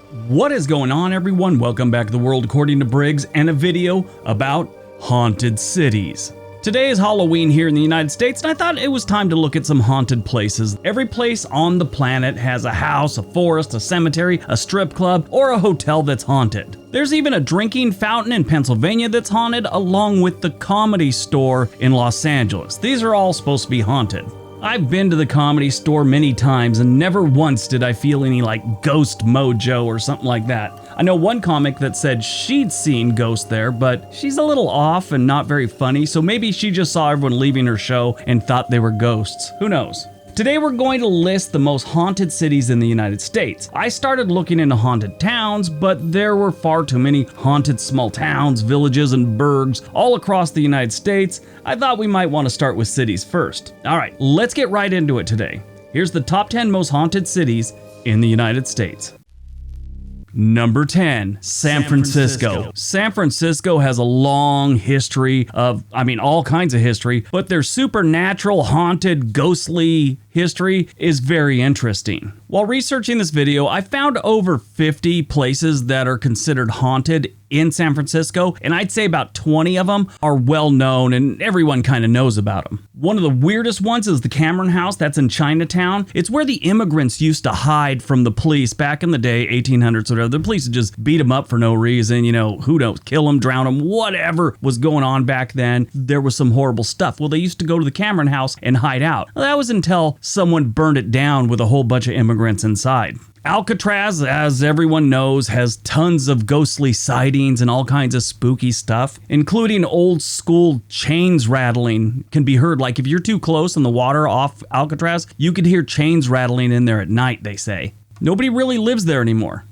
What is going on, everyone? Welcome back to The World According to Briggs and a video about haunted cities. Today is Halloween here in the United States, and I thought it was time to look at some haunted places. Every place on the planet has a house, a forest, a cemetery, a strip club, or a hotel that's haunted. There's even a drinking fountain in Pennsylvania that's haunted, along with the Comedy Store in Los Angeles. These are all supposed to be haunted. I've been to the Comedy Store many times and never once did I feel any like ghost mojo or something like that. I know one comic that said she'd seen ghosts there, but she's a little off and not very funny, so maybe she just saw everyone leaving her show and thought they were ghosts. Who knows? Today we're going to list the most haunted cities in the United States. I started looking into haunted towns, but there were far too many haunted small towns, villages, and burgs all across the United States. I thought we might want to start with cities first. All right, let's get right into it today. Here's the top 10 most haunted cities in the United States. Number 10, San Francisco. San Francisco has a long history of, all kinds of history, but their supernatural, haunted, ghostly history is very interesting. While researching this video, I found over 50 places that are considered haunted in San Francisco, and I'd say about 20 of them are well known and everyone kind of knows about them. One of the weirdest ones is the Cameron House that's in Chinatown. It's where the immigrants used to hide from the police back in the day, 1800s or whatever. The police would just beat them up for no reason, who knows, kill them, drown them, whatever was going on back then. There was some horrible stuff. Well, they used to go to the Cameron House and hide out. Well, that was until someone burned it down with a whole bunch of immigrants inside. Alcatraz, as everyone knows, has tons of ghostly sightings and all kinds of spooky stuff, including old school chains rattling can be heard. Like if you're too close in the water off Alcatraz, you could hear chains rattling in there at night, they say. Nobody really lives there anymore.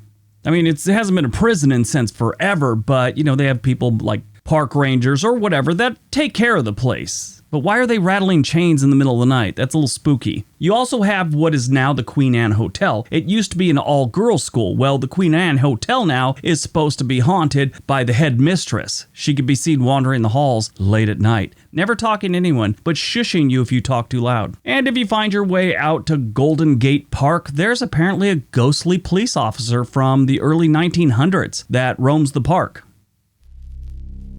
It hasn't been a prison since forever, but they have people like park rangers or whatever that take care of the place. But why are they rattling chains in the middle of the night? That's a little spooky. You also have what is now the Queen Anne Hotel. It used to be an all-girls school. Well, the Queen Anne Hotel now is supposed to be haunted by the head mistress. She could be seen wandering the halls late at night, never talking to anyone, but shushing you if you talk too loud. And if you find your way out to Golden Gate Park, there's apparently a ghostly police officer from the early 1900s that roams the park.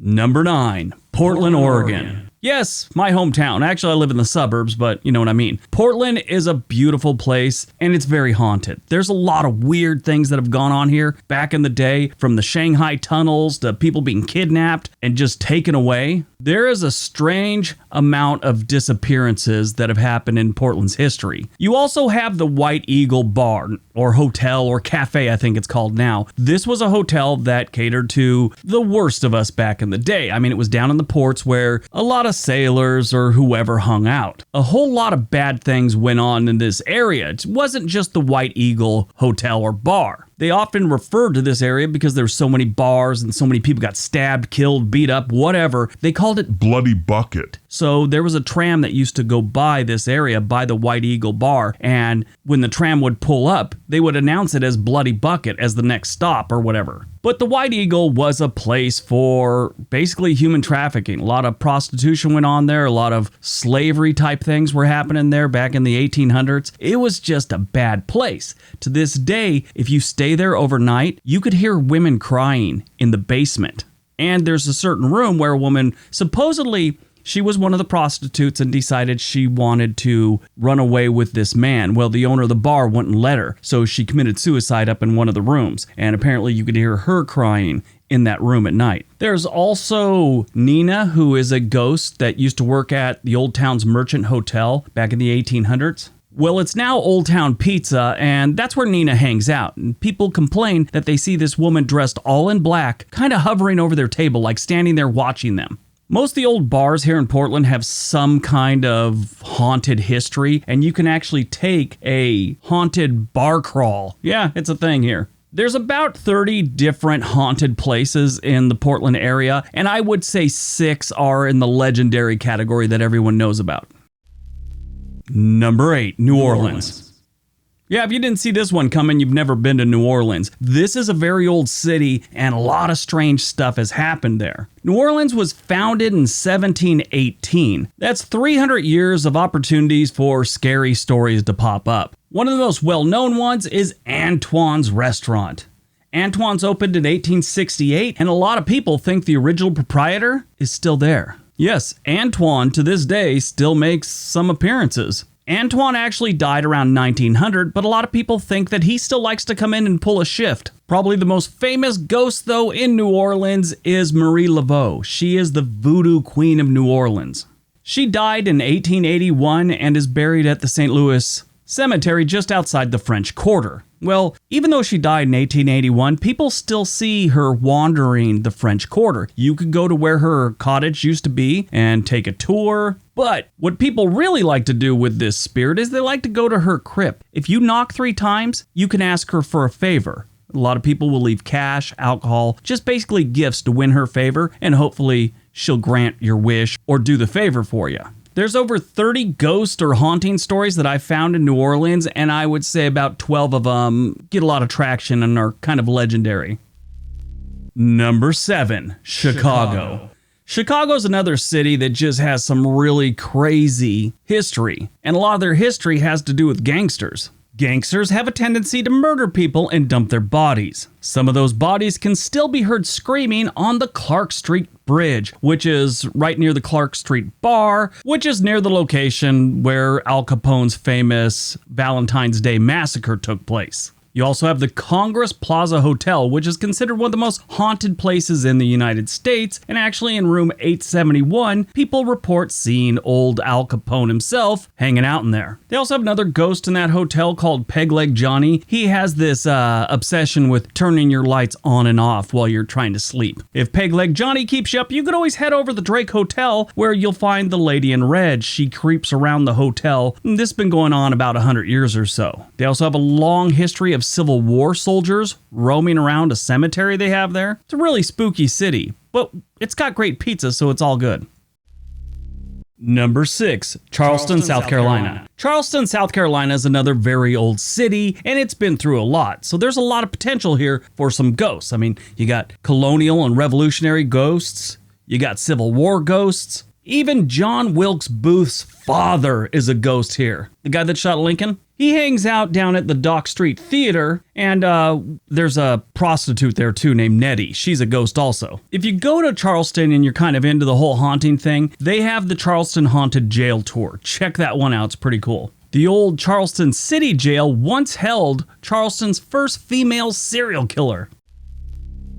Number 9, Portland, Oregon. Yes, my hometown. Actually, I live in the suburbs, but you know what I mean. Portland is a beautiful place, and it's very haunted. There's a lot of weird things that have gone on here back in the day, from the Shanghai tunnels to people being kidnapped and just taken away. There is a strange amount of disappearances that have happened in Portland's history. You also have the White Eagle Bar, or hotel, or cafe, I think it's called now. This was a hotel that catered to the worst of us back in the day. It was down in the ports where a lot of sailors or whoever hung out. A whole lot of bad things went on in this area. It wasn't just the White Eagle Hotel or bar. They often referred to this area because there's so many bars and so many people got stabbed, killed, beat up, whatever. They called it Bloody Bucket. So there was a tram that used to go by this area, by the White Eagle Bar, and when the tram would pull up, they would announce it as Bloody Bucket as the next stop or whatever. But the White Eagle was a place for basically human trafficking. A lot of prostitution went on there, a lot of slavery type things were happening there back in the 1800s. It was just a bad place. To this day, if you stay there overnight, you could hear women crying in the basement. And there's a certain room where a woman, supposedly she was one of the prostitutes and decided she wanted to run away with this man. Well, the owner of the bar wouldn't let her, so she committed suicide up in one of the rooms. And apparently you could hear her crying in that room at night. There's also Nina, who is a ghost that used to work at the Old Town's Merchant Hotel back in the 1800s. Well, it's now Old Town Pizza, and that's where Nina hangs out. And people complain that they see this woman dressed all in black, kind of hovering over their table, like standing there watching them. Most of the old bars here in Portland have some kind of haunted history, and you can actually take a haunted bar crawl. Yeah, it's a thing here. There's about 30 different haunted places in the Portland area, and I would say 6 are in the legendary category that everyone knows about. Number 8, New Orleans. Yeah, if you didn't see this one coming, you've never been to New Orleans. This is a very old city, and a lot of strange stuff has happened there. New Orleans was founded in 1718. That's 300 years of opportunities for scary stories to pop up. One of the most well-known ones is Antoine's Restaurant. Antoine's opened in 1868, and a lot of people think the original proprietor is still there. Yes, Antoine to this day still makes some appearances. Antoine actually died around 1900, but a lot of people think that he still likes to come in and pull a shift. Probably the most famous ghost, though, in New Orleans is Marie Laveau. She is the voodoo queen of New Orleans. She died in 1881 and is buried at the St. Louis Cemetery just outside the French Quarter. Well, even though she died in 1881, people still see her wandering the French Quarter. You could go to where her cottage used to be and take a tour. But what people really like to do with this spirit is they like to go to her crypt. If you knock 3 times, you can ask her for a favor. A lot of people will leave cash, alcohol, just basically gifts to win her favor, and hopefully she'll grant your wish or do the favor for you. There's over 30 ghost or haunting stories that I've found in New Orleans, and I would say about 12 of them get a lot of traction and are kind of legendary. Number 7, Chicago. Chicago's another city that just has some really crazy history, and a lot of their history has to do with gangsters. Gangsters have a tendency to murder people and dump their bodies. Some of those bodies can still be heard screaming on the Clark Street Bridge, which is right near the Clark Street Bar, which is near the location where Al Capone's famous Valentine's Day Massacre took place. You also have the Congress Plaza Hotel, which is considered one of the most haunted places in the United States, and actually in room 871, people report seeing old Al Capone himself hanging out in there. They also have another ghost in that hotel called Pegleg Johnny. He has this obsession with turning your lights on and off while you're trying to sleep. If Pegleg Johnny keeps you up, you could always head over to the Drake Hotel, where you'll find the lady in red. She creeps around the hotel. This has been going on about 100 years or so. They also have a long history of Civil War soldiers roaming around a cemetery they have there. It's a really spooky city, but it's got great pizza, so it's all good. Number 6, Charleston, South Carolina. Charleston, South Carolina is another very old city, and it's been through a lot, so there's a lot of potential here for some ghosts. I mean, you got colonial and revolutionary ghosts, you got Civil War ghosts, even John Wilkes Booth's father is a ghost here. The guy that shot Lincoln? He hangs out down at the Dock Street Theater, and there's a prostitute there too named Nettie. She's a ghost also. If you go to Charleston and you're kind of into the whole haunting thing, they have the Charleston Haunted Jail Tour. Check that one out, it's pretty cool. The old Charleston City Jail once held Charleston's first female serial killer.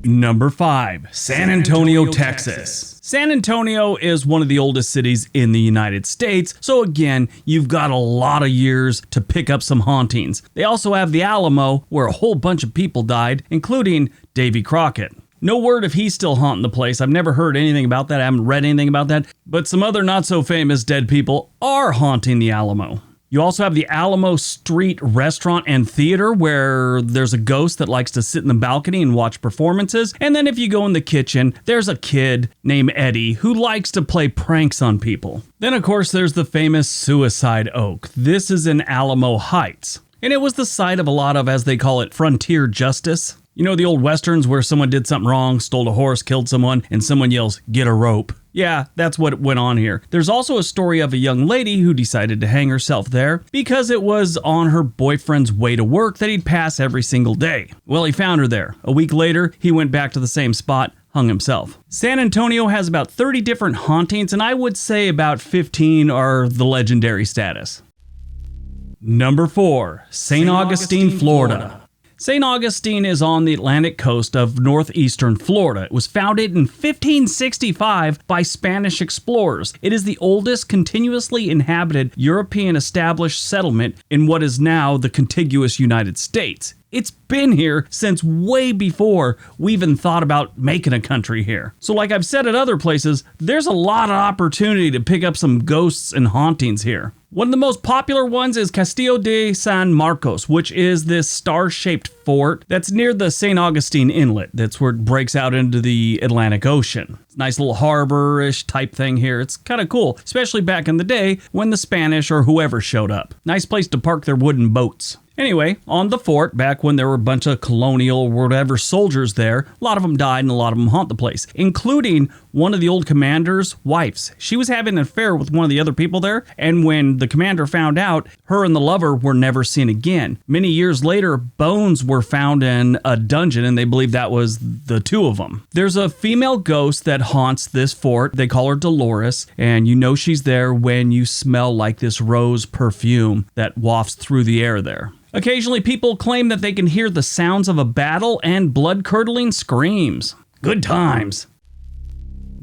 Number 5, San Antonio, Texas. San Antonio is one of the oldest cities in the United States, so again, you've got a lot of years to pick up some hauntings. They also have the Alamo, where a whole bunch of people died, including Davy Crockett. No word if he's still haunting the place. I've never heard anything about that. I haven't read anything about that, but some other not so famous dead people are haunting the Alamo. You also have the Alamo Street Restaurant and Theater, where there's a ghost that likes to sit in the balcony and watch performances. And then if you go in the kitchen, there's a kid named Eddie who likes to play pranks on people. Then of course there's the famous Suicide Oak. This is in Alamo Heights, and it was the site of a lot of, as they call it, frontier justice. You know the old westerns where someone did something wrong, stole a horse, killed someone, and someone yells, "Get a rope." Yeah, that's what went on here. There's also a story of a young lady who decided to hang herself there because it was on her boyfriend's way to work that he'd pass every single day. Well, he found her there. A week later, he went back to the same spot, hung himself. San Antonio has about 30 different hauntings, and I would say about 15 are the legendary status. Number 4, St. Augustine, Florida. St. Augustine is on the Atlantic coast of northeastern Florida. It was founded in 1565 by Spanish explorers. It is the oldest continuously inhabited European established settlement in what is now the contiguous United States. It's been here since way before we even thought about making a country here. So like I've said at other places, there's a lot of opportunity to pick up some ghosts and hauntings here. One of the most popular ones is Castillo de San Marcos, which is this star-shaped fort that's near the St. Augustine Inlet. That's where it breaks out into the Atlantic Ocean. It's a nice little harbor-ish type thing here. It's kind of cool, especially back in the day when the Spanish or whoever showed up. Nice place to park their wooden boats. Anyway, on the fort, back when there were a bunch of colonial or whatever soldiers there, a lot of them died and a lot of them haunt the place, including one of the old commander's wives. She was having an affair with one of the other people there, and when the commander found out, her and the lover were never seen again. Many years later, bones were found in a dungeon, and they believe that was the two of them. There's a female ghost that haunts this fort. They call her Dolores, and you know she's there when you smell like this rose perfume that wafts through the air there. Occasionally, people claim that they can hear the sounds of a battle and blood-curdling screams. Good times.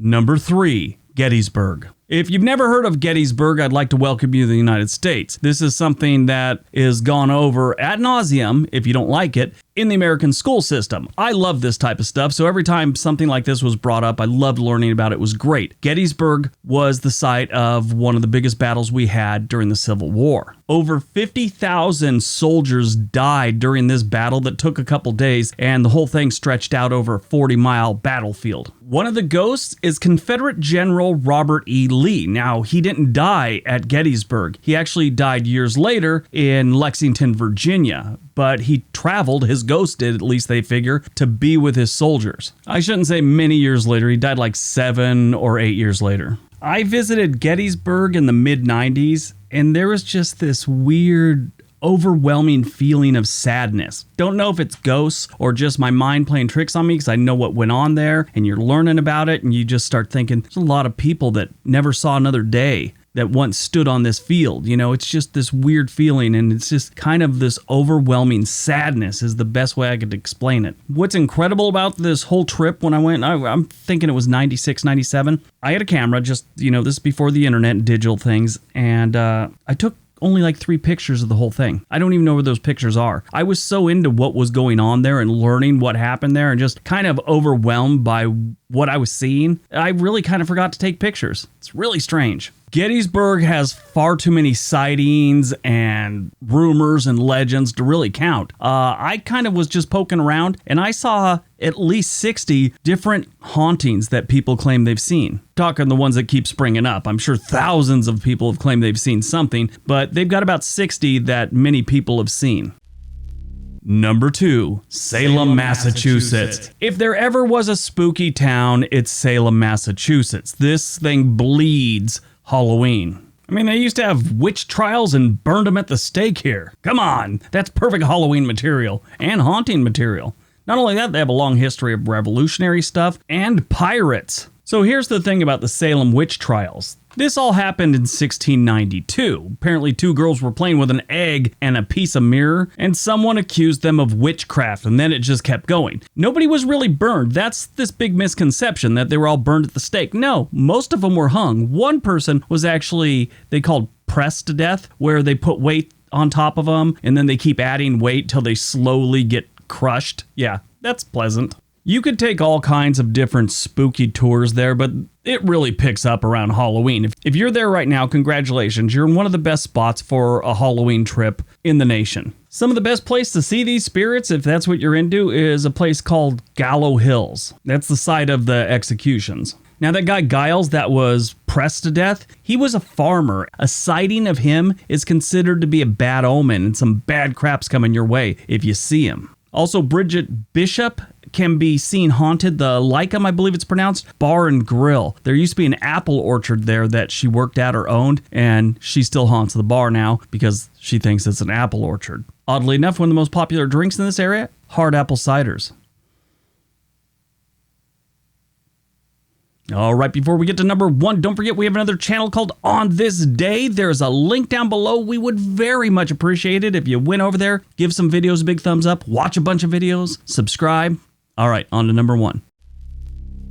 Number 3, Gettysburg. If you've never heard of Gettysburg, I'd like to welcome you to the United States. This is something that is gone over ad nauseum, if you don't like it, in the American school system. I love this type of stuff, so every time something like this was brought up, I loved learning about it. It was great. Gettysburg was the site of one of the biggest battles we had during the Civil War. Over 50,000 soldiers died during this battle that took a couple days, and the whole thing stretched out over a 40-mile battlefield. One of the ghosts is Confederate General Robert E. Lee. Now, he didn't die at Gettysburg. He actually died years later in Lexington, Virginia, but he traveled, his ghost did, at least they figure, to be with his soldiers. I shouldn't say many years later. He died like 7 or 8 years later. I visited Gettysburg in the mid-90s, and there was just this weird, overwhelming feeling of sadness. Don't know if it's ghosts or just my mind playing tricks on me, because I know what went on there, and you're learning about it, and you just start thinking, there's a lot of people that never saw another day that once stood on this field. You know, it's just this weird feeling, and it's just kind of this overwhelming sadness is the best way I could explain it. What's incredible about this whole trip when I went, I'm thinking it was 96, 97. I had a camera, just, you know, this is before the internet and digital things, and I took only like 3 pictures of the whole thing. I don't even know where those pictures are. I was so into what was going on there and learning what happened there and just kind of overwhelmed by what I was seeing. I really kind of forgot to take pictures. It's really strange. Gettysburg has far too many sightings and rumors and legends to really count. I kind of was just poking around, and I saw at least 60 different hauntings that people claim they've seen. Talking the ones that keep springing up. I'm sure thousands of people have claimed they've seen something, but they've got about 60 that many people have seen. Number 2, Salem, Massachusetts. If there ever was a spooky town, it's Salem, Massachusetts. This thing bleeds Halloween. I mean, they used to have witch trials and burned them at the stake here. Come on, that's perfect Halloween material and haunting material. Not only that, they have a long history of revolutionary stuff and pirates. So here's the thing about the Salem witch trials. This all happened in 1692. Apparently 2 girls were playing with an egg and a piece of mirror, and someone accused them of witchcraft, and then it just kept going. Nobody was really burned. That's this big misconception that they were all burned at the stake. No, most of them were hung. One person was actually, they called pressed to death, where they put weight on top of them, and then they keep adding weight till they slowly get crushed. Yeah, that's pleasant. You could take all kinds of different spooky tours there, but it really picks up around Halloween. If you're there right now, congratulations. You're in one of the best spots for a Halloween trip in the nation. Some of the best place to see these spirits, if that's what you're into, is a place called Gallows Hills. That's the site of the executions. Now, that guy Giles that was pressed to death, he was a farmer. A sighting of him is considered to be a bad omen, and some bad crap's coming your way if you see him. Also, Bridget Bishop can be seen haunted the Lycum, I believe it's pronounced, Bar and Grill. There used to be an apple orchard there that she worked at or owned, and she still haunts the bar now because she thinks it's an apple orchard. Oddly enough, one of the most popular drinks in this area, hard apple ciders. All right, before we get to number 1, don't forget we have another channel called On This Day. There's a link down below. We would very much appreciate it if you went over there, give some videos a big thumbs up, watch a bunch of videos, subscribe. All right, on to number 1.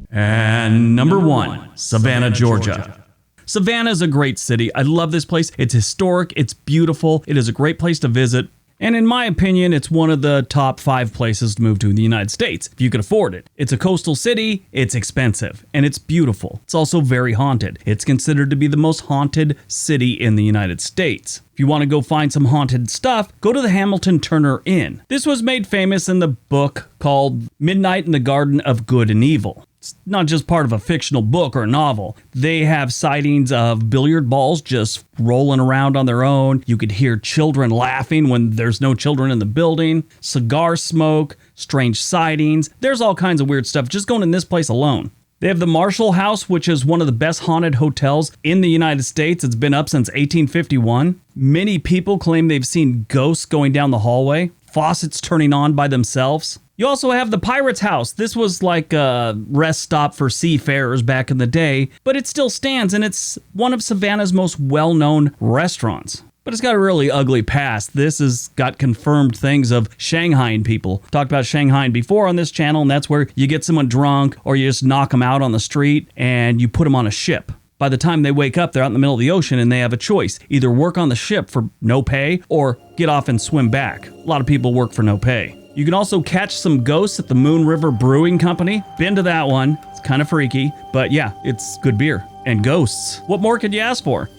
And number 1, Savannah, Georgia. Savannah is a great city. I love this place. It's historic. It's beautiful. It is a great place to visit. And in my opinion, it's one of the top 5 places to move to in the United States, if you could afford it. It's a coastal city, it's expensive, and it's beautiful. It's also very haunted. It's considered to be the most haunted city in the United States. If you want to go find some haunted stuff, go to the Hamilton Turner Inn. This was made famous in the book called Midnight in the Garden of Good and Evil. It's not just part of a fictional book or a novel. They have sightings of billiard balls just rolling around on their own. You could hear children laughing when there's no children in the building, cigar smoke, strange sightings. There's all kinds of weird stuff just going in this place alone. They have the Marshall House, which is one of the best haunted hotels in the United States. It's been up since 1851. Many people claim they've seen ghosts going down the hallway, faucets turning on by themselves. You also have the Pirates House. This was like a rest stop for seafarers back in the day, but it still stands, and it's one of Savannah's most well-known restaurants. But it's got a really ugly past. This has got confirmed things of Shanghaiing people. Talked about Shanghaiing before on this channel, and that's where you get someone drunk or you just knock them out on the street and you put them on a ship. By the time they wake up, they're out in the middle of the ocean and they have a choice. Either work on the ship for no pay or get off and swim back. A lot of people work for no pay. You can also catch some ghosts at the Moon River Brewing Company. Been to that one. It's kind of freaky, but yeah, it's good beer. And ghosts. What more could you ask for?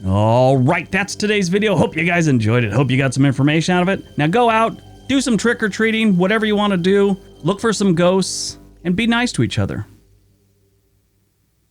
All right, that's today's video. Hope you guys enjoyed it. Hope you got some information out of it. Now go out, do some trick-or-treating, whatever you want to do. Look for some ghosts, and be nice to each other.